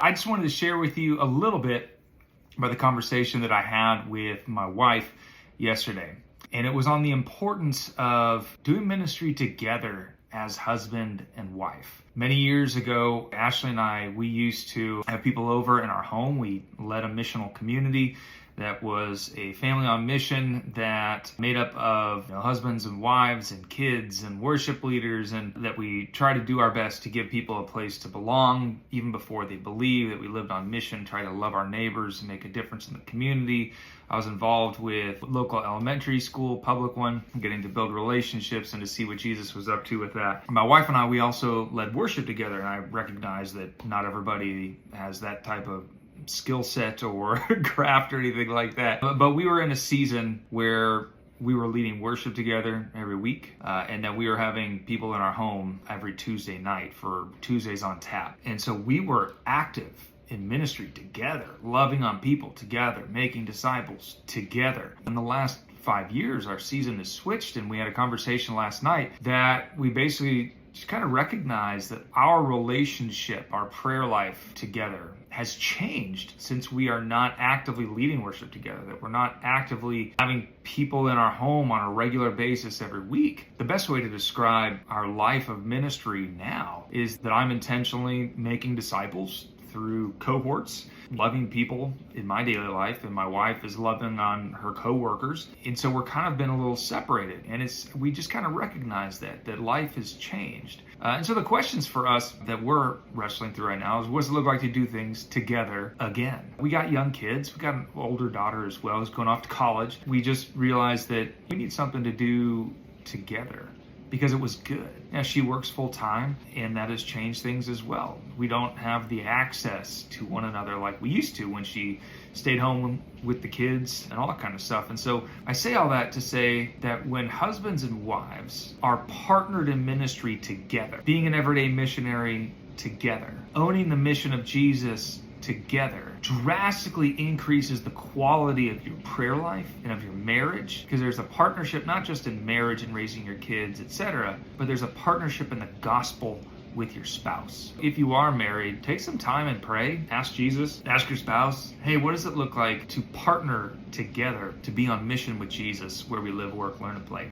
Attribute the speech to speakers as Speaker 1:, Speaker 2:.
Speaker 1: I just wanted to share with you a little bit about the conversation that I had with my wife yesterday. And it was on the importance of doing ministry together as husband and wife. Many years ago, Ashley and I, we used to have people over in our home. We led a missional community that was a family on mission that made up of husbands and wives and kids and worship leaders, and that we try to do our best to give people a place to belong even before they believe, that we lived on mission, try to love our neighbors and make a difference in the community. I was involved with local elementary school, public one, getting to build relationships and to see what Jesus was up to with that. My wife and I, we also led worship together, and I recognize that not everybody has that type of skill set or craft or anything like that. But we were in a season where we were leading worship together every week, and that we were having people in our home every Tuesday night for Tuesdays on Tap. And so we were active in ministry together, loving on people together, making disciples together. In the last 5 years, our season has switched, and we had a conversation last night that we basically just kind of recognize that our relationship, our prayer life together has changed since we are not actively leading worship together, that we're not actively having people in our home on a regular basis every week. The best way to describe our life of ministry now is that I'm intentionally making disciples through cohorts, loving people in my daily life, and my wife is loving on her coworkers. And so we're kind of been a little separated, and we just kind of recognize that life has changed. And so the questions for us that we're wrestling through right now is, what does it look like to do things together again? We got young kids. We got an older daughter as well who's going off to college. We just realized that we need something to do together, because it was good. Now, she works full time, and that has changed things as well. We don't have the access to one another like we used to when she stayed home with the kids and all that kind of stuff. And so I say all that to say that when husbands and wives are partnered in ministry together, being an everyday missionary together, owning the mission of Jesus together, drastically increases the quality of your prayer life and of your marriage, because there's a partnership not just in marriage and raising your kids, etc., but there's a partnership in the gospel with your spouse. If you are married, take some time and pray. Ask Jesus, ask your spouse, hey, what does it look like to partner together to be on mission with Jesus where we live, work, learn, and play?